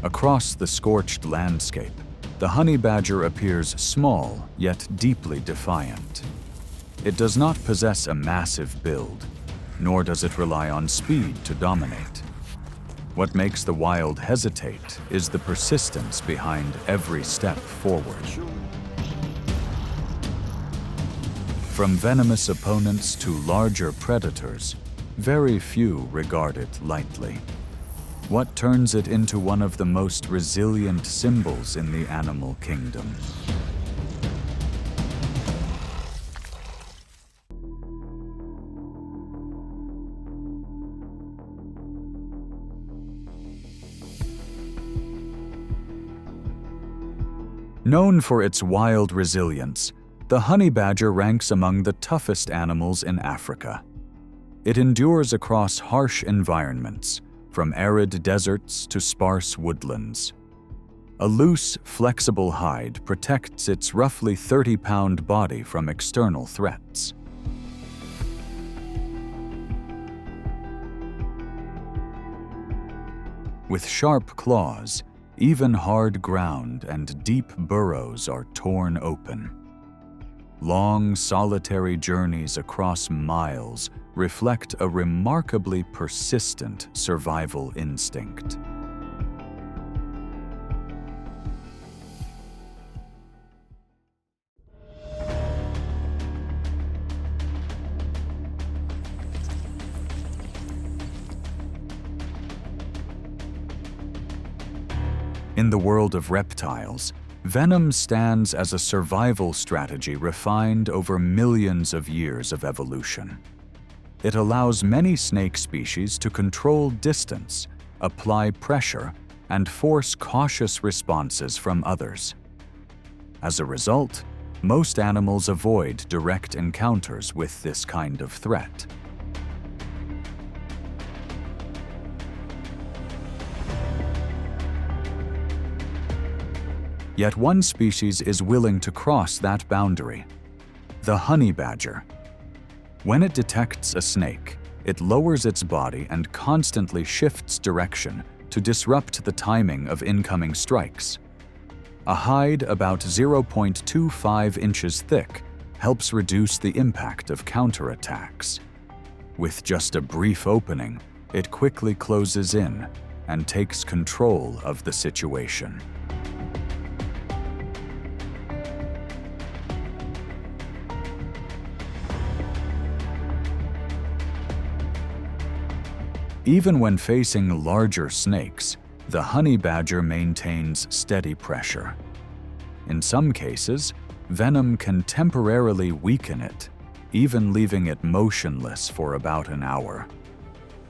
Across the scorched landscape, the honey badger appears small yet deeply defiant. It does not possess a massive build, nor does it rely on speed to dominate. What makes the wild hesitate is the persistence behind every step forward. From venomous opponents to larger predators, very few regard it lightly. What turns it into one of the most resilient symbols in the animal kingdom? Known for its wild resilience, the honey badger ranks among the toughest animals in Africa. It endures across harsh environments, from arid deserts to sparse woodlands. A loose, flexible hide protects its roughly 30-pound body from external threats. With sharp claws, even hard ground and deep burrows are torn open. Long, solitary journeys across miles reflect a remarkably persistent survival instinct. In the world of reptiles, venom stands as a survival strategy refined over millions of years of evolution. It allows many snake species to control distance, apply pressure, and force cautious responses from others. As a result, most animals avoid direct encounters with this kind of threat. Yet one species is willing to cross that boundary: the honey badger. When it detects a snake, it lowers its body and constantly shifts direction to disrupt the timing of incoming strikes. A hide about 0.25 inches thick helps reduce the impact of counterattacks. With just a brief opening, it quickly closes in and takes control of the situation. Even when facing larger snakes, the honey badger maintains steady pressure. In some cases, venom can temporarily weaken it, even leaving it motionless for about an hour.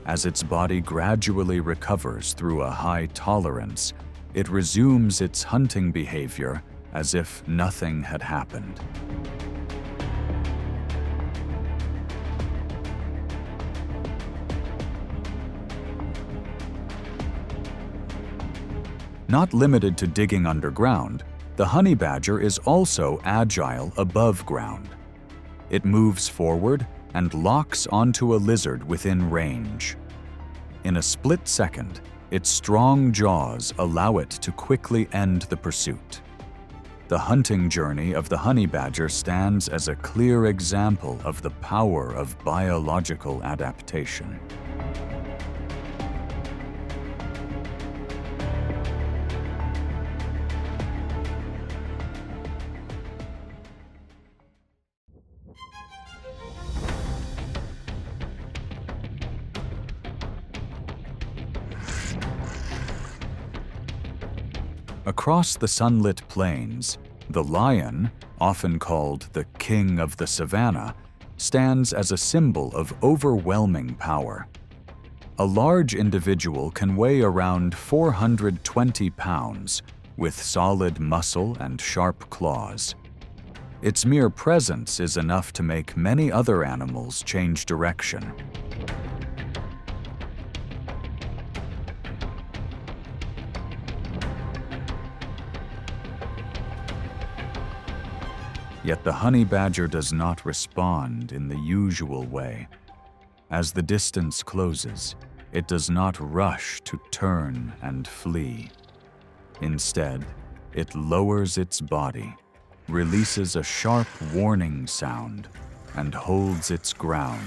As its body gradually recovers through a high tolerance, it resumes its hunting behavior as if nothing had happened. Not limited to digging underground, the honey badger is also agile above ground. It moves forward and locks onto a lizard within range. In a split second, its strong jaws allow it to quickly end the pursuit. The hunting journey of the honey badger stands as a clear example of the power of biological adaptation. Across the sunlit plains, the lion, often called the king of the savanna, stands as a symbol of overwhelming power. A large individual can weigh around 420 pounds, with solid muscle and sharp claws. Its mere presence is enough to make many other animals change direction. Yet the honey badger does not respond in the usual way. As the distance closes, it does not rush to turn and flee. Instead, it lowers its body, releases a sharp warning sound, and holds its ground.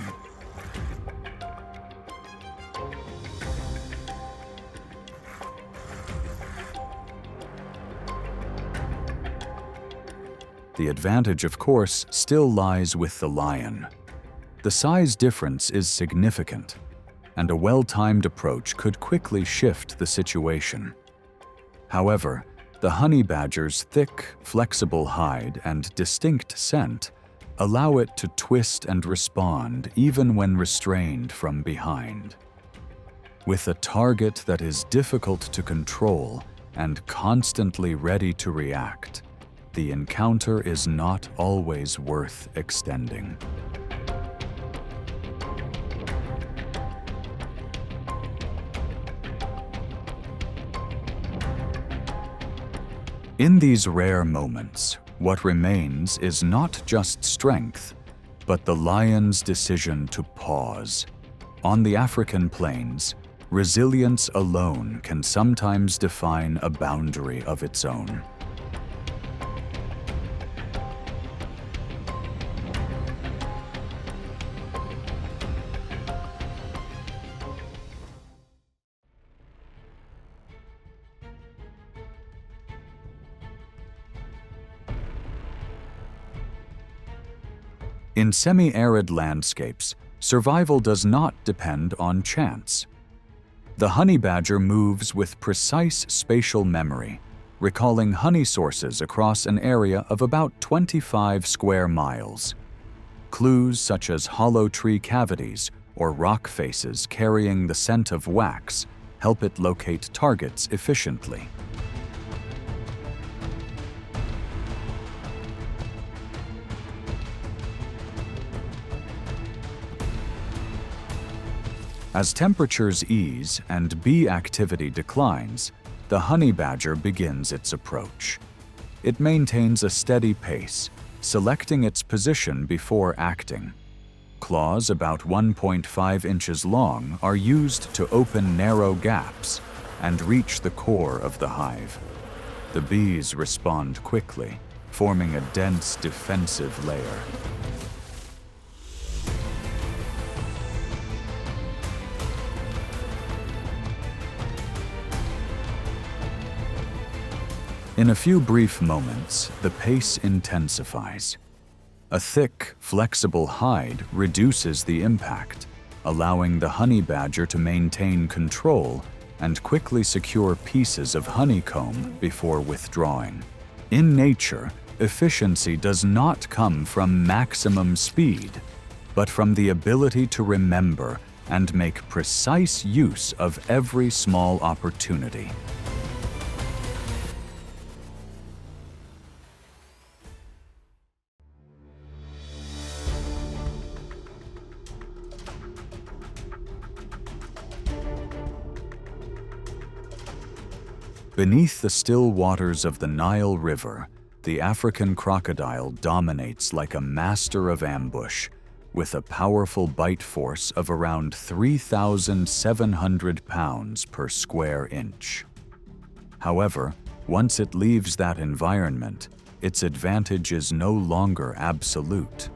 The advantage, of course, still lies with the lion. The size difference is significant, and a well-timed approach could quickly shift the situation. However, the honey badger's thick, flexible hide and distinct scent allow it to twist and respond even when restrained from behind. With a target that is difficult to control and constantly ready to react, the encounter is not always worth extending. In these rare moments, what remains is not just strength, but the lion's decision to pause. On the African plains, resilience alone can sometimes define a boundary of its own. In semi-arid landscapes, survival does not depend on chance. The honey badger moves with precise spatial memory, recalling honey sources across an area of about 25 square miles. Clues such as hollow tree cavities or rock faces carrying the scent of wax help it locate targets efficiently. As temperatures ease and bee activity declines, the honey badger begins its approach. It maintains a steady pace, selecting its position before acting. Claws about 1.5 inches long are used to open narrow gaps and reach the core of the hive. The bees respond quickly, forming a dense defensive layer. In a few brief moments, the pace intensifies. A thick, flexible hide reduces the impact, allowing the honey badger to maintain control and quickly secure pieces of honeycomb before withdrawing. In nature, efficiency does not come from maximum speed, but from the ability to remember and make precise use of every small opportunity. Beneath the still waters of the Nile River, the African crocodile dominates like a master of ambush, with a powerful bite force of around 3,700 pounds per square inch. However, once it leaves that environment, its advantage is no longer absolute.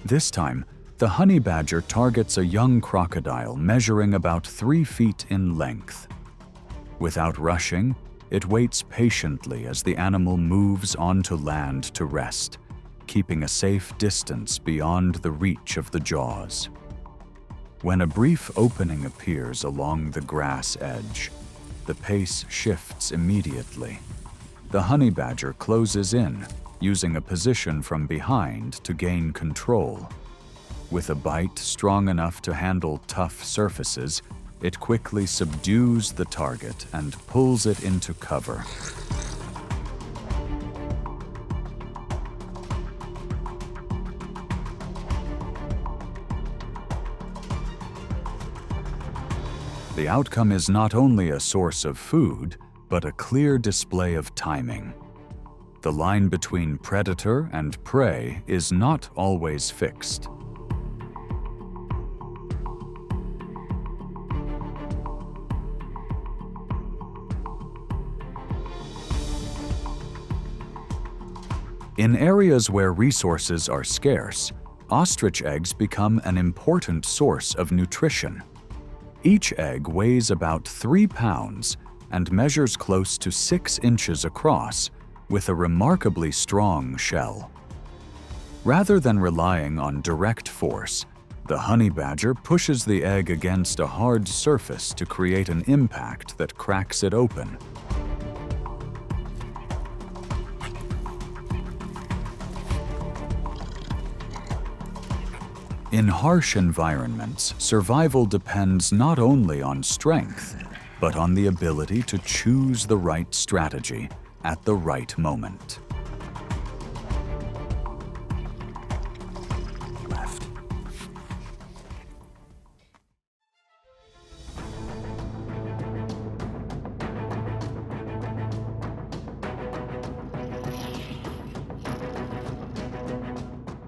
This time, the honey badger targets a young crocodile measuring about 3 feet in length. Without rushing, it waits patiently as the animal moves onto land to rest, keeping a safe distance beyond the reach of the jaws. When a brief opening appears along the grass edge, the pace shifts immediately. The honey badger closes in, using a position from behind to gain control. With a bite strong enough to handle tough surfaces, it quickly subdues the target and pulls it into cover. The outcome is not only a source of food, but a clear display of timing. The line between predator and prey is not always fixed. In areas where resources are scarce, ostrich eggs become an important source of nutrition. Each egg weighs about 3 pounds and measures close to 6 inches across, with a remarkably strong shell. Rather than relying on direct force, the honey badger pushes the egg against a hard surface to create an impact that cracks it open. In harsh environments, survival depends not only on strength, but on the ability to choose the right strategy at the right moment. Left.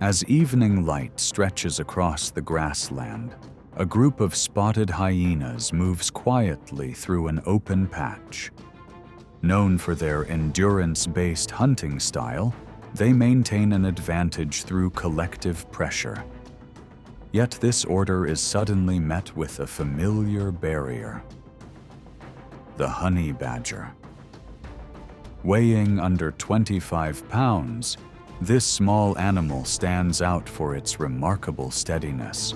As evening light stretches across the grassland, a group of spotted hyenas moves quietly through an open patch. Known for their endurance-based hunting style, they maintain an advantage through collective pressure. Yet this order is suddenly met with a familiar barrier: the honey badger. Weighing under 25 pounds, this small animal stands out for its remarkable steadiness.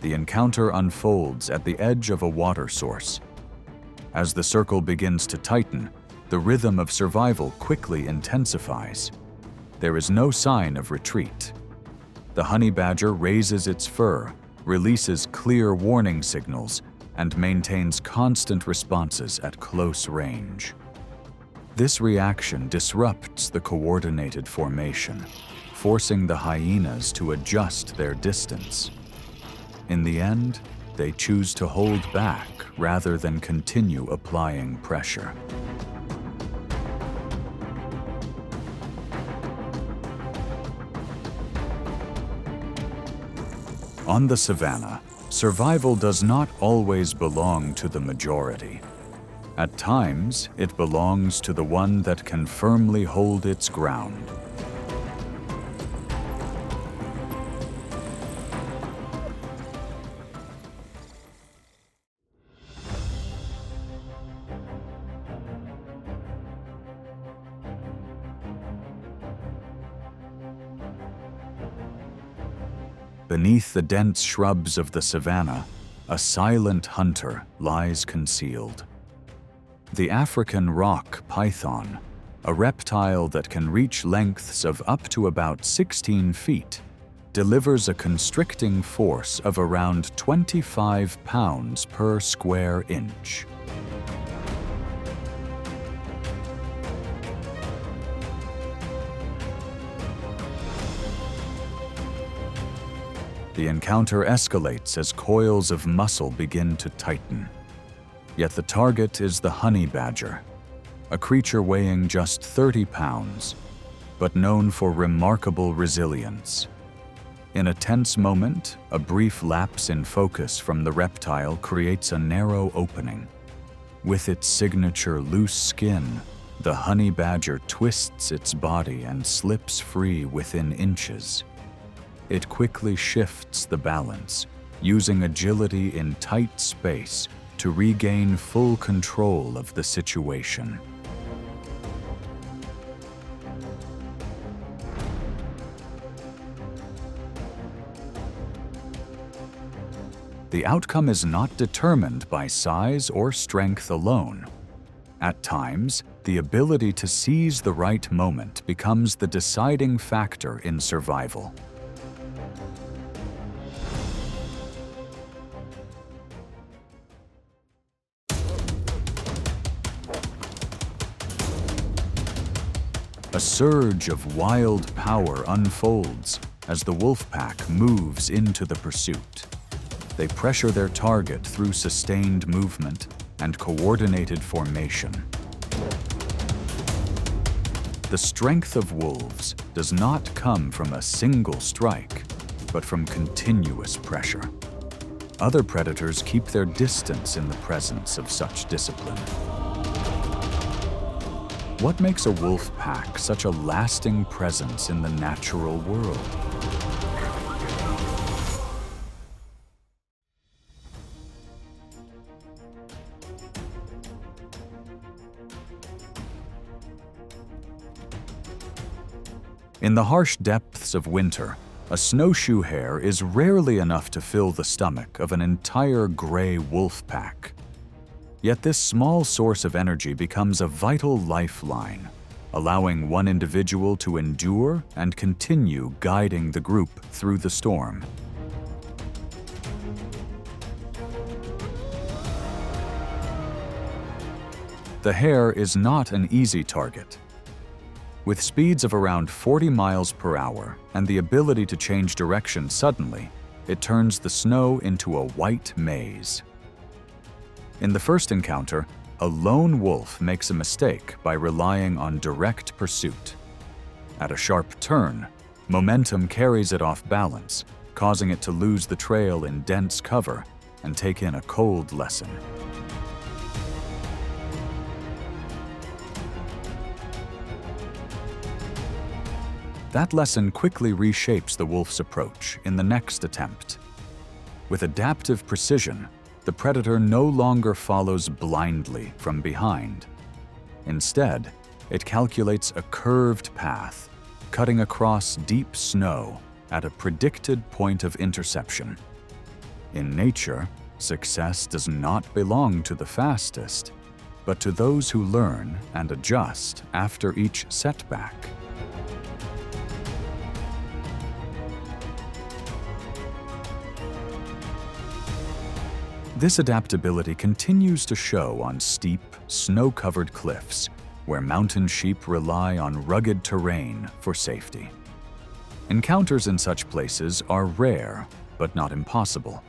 The encounter unfolds at the edge of a water source. As the circle begins to tighten, the rhythm of survival quickly intensifies. There is no sign of retreat. The honey badger raises its fur, releases clear warning signals, and maintains constant responses at close range. This reaction disrupts the coordinated formation, forcing the hyenas to adjust their distance. In the end, they choose to hold back rather than continue applying pressure. On the savanna, survival does not always belong to the majority. At times, it belongs to the one that can firmly hold its ground. Beneath the dense shrubs of the savanna, a silent hunter lies concealed. The African rock python, a reptile that can reach lengths of up to about 16 feet, delivers a constricting force of around 25 pounds per square inch. The encounter escalates as coils of muscle begin to tighten. Yet the target is the honey badger, a creature weighing just 30 pounds, but known for remarkable resilience. In a tense moment, a brief lapse in focus from the reptile creates a narrow opening. With its signature loose skin, the honey badger twists its body and slips free within inches. It quickly shifts the balance, using agility in tight space to regain full control of the situation. The outcome is not determined by size or strength alone. At times, the ability to seize the right moment becomes the deciding factor in survival. A surge of wild power unfolds as the wolf pack moves into the pursuit. They pressure their target through sustained movement and coordinated formation. The strength of wolves does not come from a single strike, but from continuous pressure. Other predators keep their distance in the presence of such discipline. What makes a wolf pack such a lasting presence in the natural world? In the harsh depths of winter, a snowshoe hare is rarely enough to fill the stomach of an entire gray wolf pack. Yet this small source of energy becomes a vital lifeline, allowing one individual to endure and continue guiding the group through the storm. The hare is not an easy target. With speeds of around 40 miles per hour and the ability to change direction suddenly, it turns the snow into a white maze. In the first encounter, a lone wolf makes a mistake by relying on direct pursuit. At a sharp turn, momentum carries it off balance, causing it to lose the trail in dense cover and take in a cold lesson. That lesson quickly reshapes the wolf's approach in the next attempt. With adaptive precision, the predator no longer follows blindly from behind. Instead, it calculates a curved path, cutting across deep snow at a predicted point of interception. In nature, success does not belong to the fastest, but to those who learn and adjust after each setback. This adaptability continues to show on steep, snow-covered cliffs, where mountain sheep rely on rugged terrain for safety. Encounters in such places are rare, but not impossible.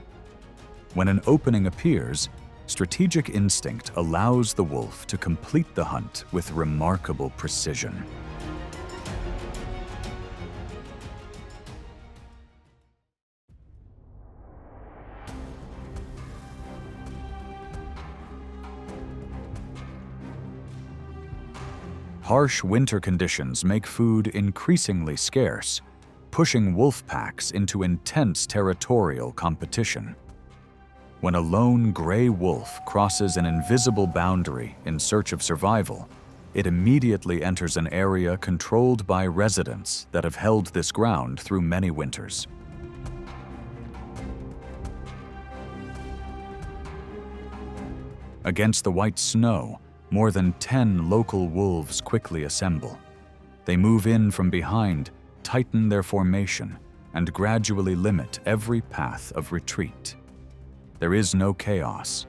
When an opening appears, strategic instinct allows the wolf to complete the hunt with remarkable precision. Harsh winter conditions make food increasingly scarce, pushing wolf packs into intense territorial competition. When a lone gray wolf crosses an invisible boundary in search of survival, it immediately enters an area controlled by residents that have held this ground through many winters. Against the white snow, more than 10 local wolves quickly assemble. They move in from behind, tighten their formation, and gradually limit every path of retreat. There is no chaos,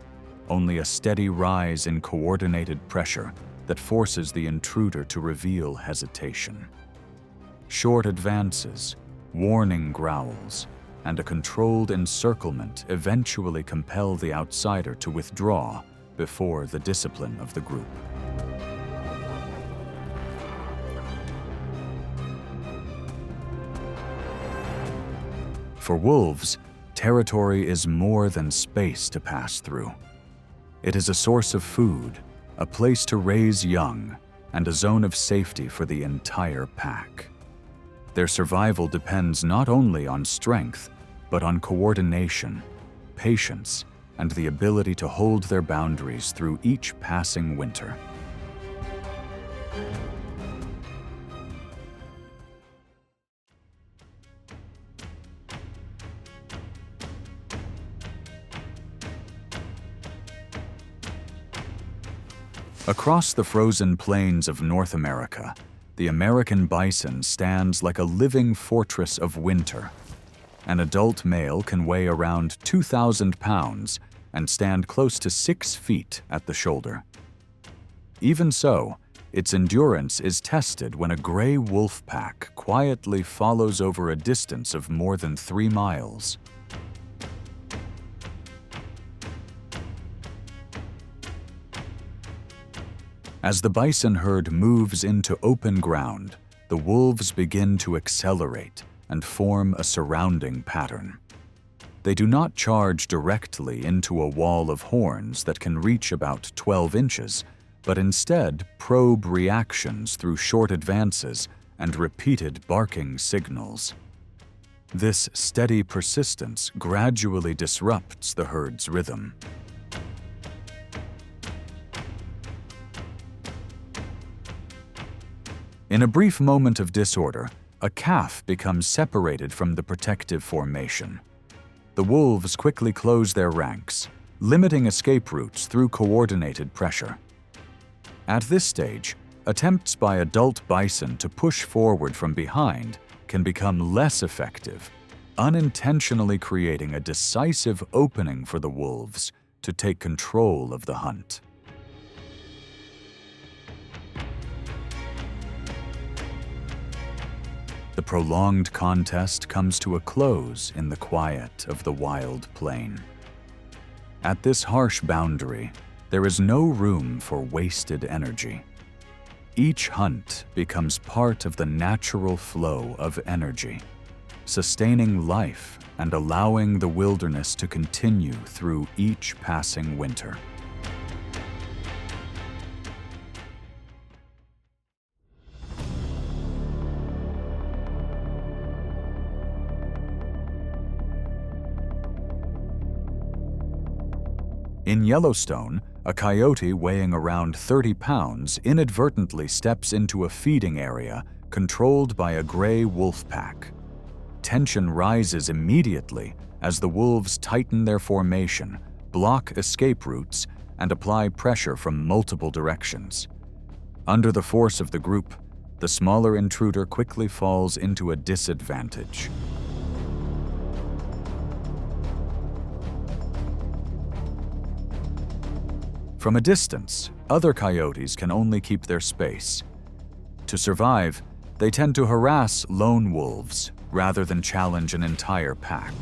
only a steady rise in coordinated pressure that forces the intruder to reveal hesitation. Short advances, warning growls, and a controlled encirclement eventually compel the outsider to withdraw before the discipline of the group. For wolves, territory is more than space to pass through. It is a source of food, a place to raise young, and a zone of safety for the entire pack. Their survival depends not only on strength, but on coordination, patience, and the ability to hold their boundaries through each passing winter. Across the frozen plains of North America, the American bison stands like a living fortress of winter. An adult male can weigh around 2,000 pounds and stand close to 6 feet at the shoulder. Even so, its endurance is tested when a gray wolf pack quietly follows over a distance of more than 3 miles. As the bison herd moves into open ground, the wolves begin to accelerate and form a surrounding pattern. They do not charge directly into a wall of horns that can reach about 12 inches, but instead probe reactions through short advances and repeated barking signals. This steady persistence gradually disrupts the herd's rhythm. In a brief moment of disorder, a calf becomes separated from the protective formation. The wolves quickly close their ranks, limiting escape routes through coordinated pressure. At this stage, attempts by adult bison to push forward from behind can become less effective, unintentionally creating a decisive opening for the wolves to take control of the hunt. The prolonged contest comes to a close in the quiet of the wild plain. At this harsh boundary, there is no room for wasted energy. Each hunt becomes part of the natural flow of energy, sustaining life and allowing the wilderness to continue through each passing winter. In Yellowstone, a coyote weighing around 30 pounds inadvertently steps into a feeding area controlled by a gray wolf pack. Tension rises immediately as the wolves tighten their formation, block escape routes, and apply pressure from multiple directions. Under the force of the group, the smaller intruder quickly falls into a disadvantage. From a distance, other coyotes can only keep their space. To survive, they tend to harass lone wolves rather than challenge an entire pack.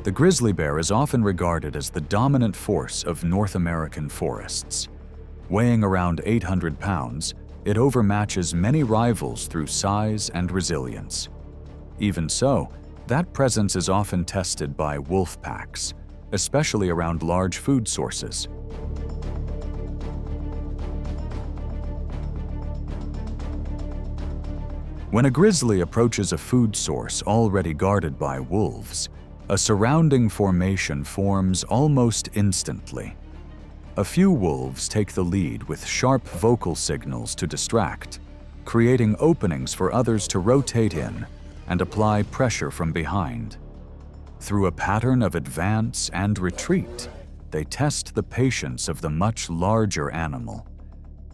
The grizzly bear is often regarded as the dominant force of North American forests. Weighing around 800 pounds, it overmatches many rivals through size and resilience. Even so, that presence is often tested by wolf packs, especially around large food sources. When a grizzly approaches a food source already guarded by wolves, a surrounding formation forms almost instantly. A few wolves take the lead with sharp vocal signals to distract, creating openings for others to rotate in and apply pressure from behind. Through a pattern of advance and retreat, they test the patience of the much larger animal.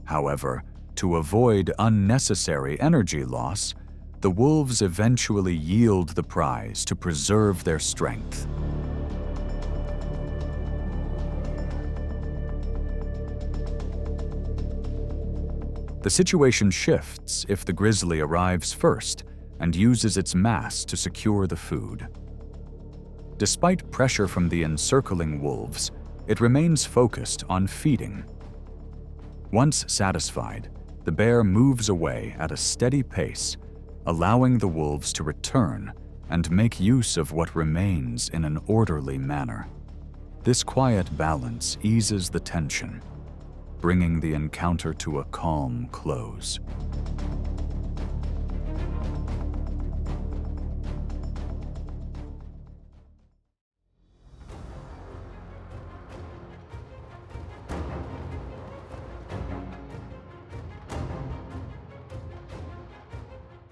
However, to avoid unnecessary energy loss, the wolves eventually yield the prize to preserve their strength. The situation shifts if the grizzly arrives first and uses its mass to secure the food. Despite pressure from the encircling wolves, it remains focused on feeding. Once satisfied, the bear moves away at a steady pace, allowing the wolves to return and make use of what remains in an orderly manner. This quiet balance eases the tension, bringing the encounter to a calm close.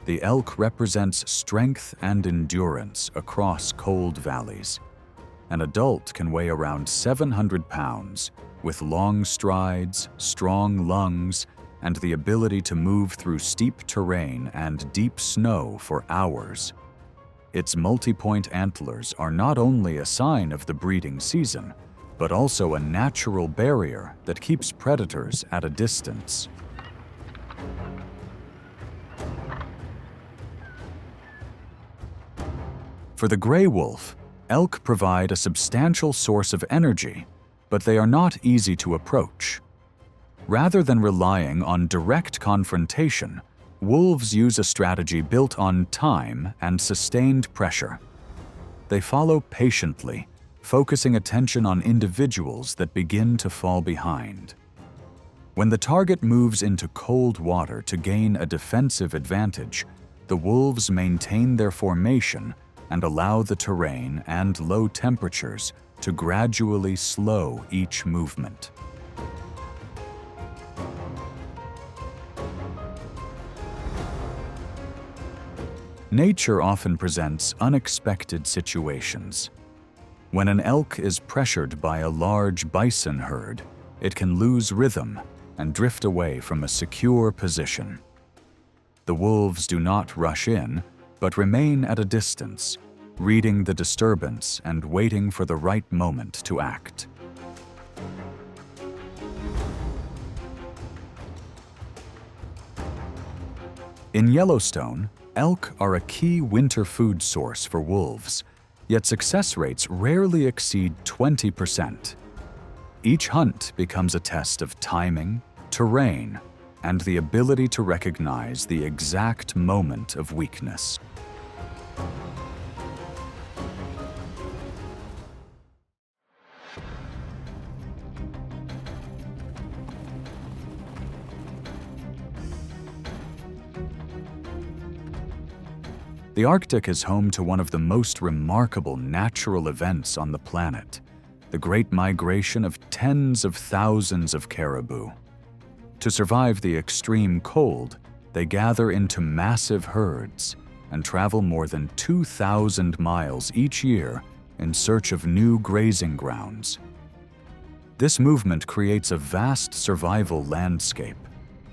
The elk represents strength and endurance across cold valleys. An adult can weigh around 700 pounds, with long strides, strong lungs, and the ability to move through steep terrain and deep snow for hours. Its multi-point antlers are not only a sign of the breeding season, but also a natural barrier that keeps predators at a distance. For the gray wolf, elk provide a substantial source of energy, but they are not easy to approach. Rather than relying on direct confrontation, wolves use a strategy built on time and sustained pressure. They follow patiently, focusing attention on individuals that begin to fall behind. When the target moves into cold water to gain a defensive advantage, the wolves maintain their formation and allow the terrain and low temperatures to gradually slow each movement. Nature often presents unexpected situations. When an elk is pressured by a large bison herd, it can lose rhythm and drift away from a secure position. The wolves do not rush in, but remain at a distance, reading the disturbance and waiting for the right moment to act. In Yellowstone, elk are a key winter food source for wolves, yet success rates rarely exceed 20%. Each hunt becomes a test of timing, terrain, and the ability to recognize the exact moment of weakness. The Arctic is home to one of the most remarkable natural events on the planet, the great migration of tens of thousands of caribou. To survive the extreme cold, they gather into massive herds and travel more than 2,000 miles each year in search of new grazing grounds. This movement creates a vast survival landscape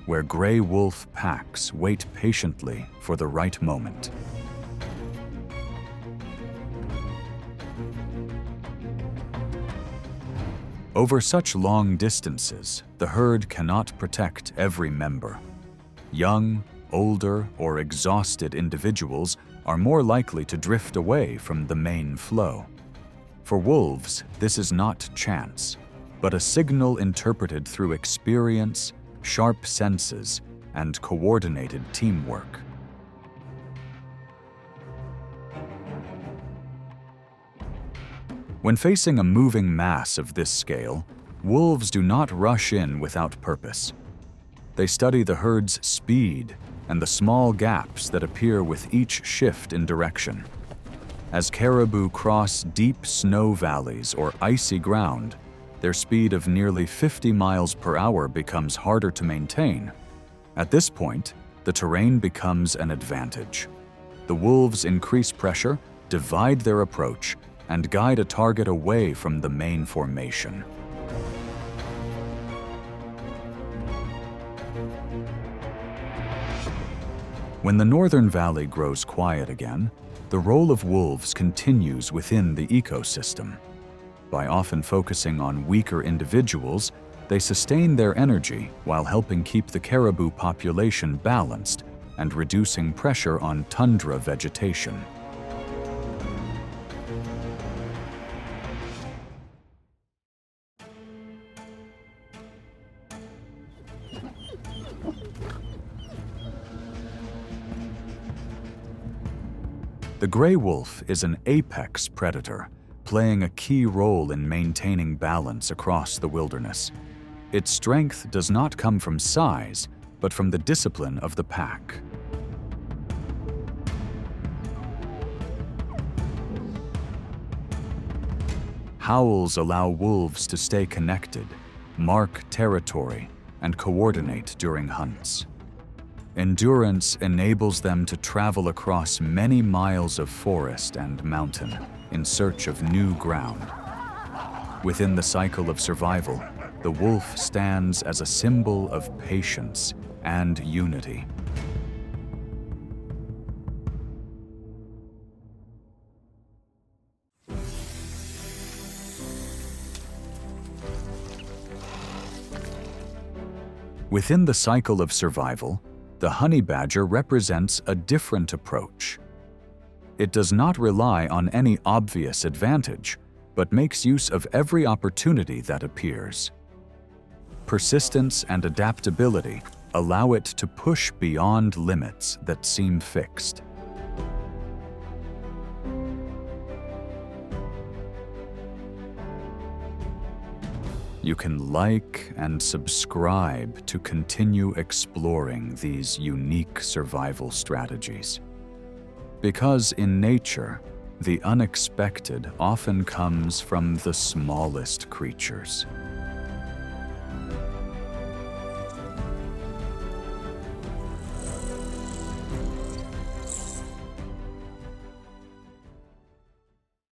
where gray wolf packs wait patiently for the right moment. Over such long distances, the herd cannot protect every member. Young, older, or exhausted individuals are more likely to drift away from the main flow. For wolves, this is not chance, but a signal interpreted through experience, sharp senses, and coordinated teamwork. When facing a moving mass of this scale, wolves do not rush in without purpose. They study the herd's speed and the small gaps that appear with each shift in direction. As caribou cross deep snow valleys or icy ground, their speed of nearly 50 miles per hour becomes harder to maintain. At this point, the terrain becomes an advantage. The wolves increase pressure, divide their approach, and guide a target away from the main formation. When the northern valley grows quiet again, the role of wolves continues within the ecosystem. By often focusing on weaker individuals, they sustain their energy while helping keep the caribou population balanced and reducing pressure on tundra vegetation. The gray wolf is an apex predator, playing a key role in maintaining balance across the wilderness. Its strength does not come from size, but from the discipline of the pack. Howls allow wolves to stay connected, mark territory, and coordinate during hunts. Endurance enables them to travel across many miles of forest and mountain in search of new ground. Within the cycle of survival, the wolf stands as a symbol of patience and unity. Within the cycle of survival, the honey badger represents a different approach. It does not rely on any obvious advantage, but makes use of every opportunity that appears. Persistence and adaptability allow it to push beyond limits that seem fixed. You can like and subscribe to continue exploring these unique survival strategies. Because in nature, the unexpected often comes from the smallest creatures.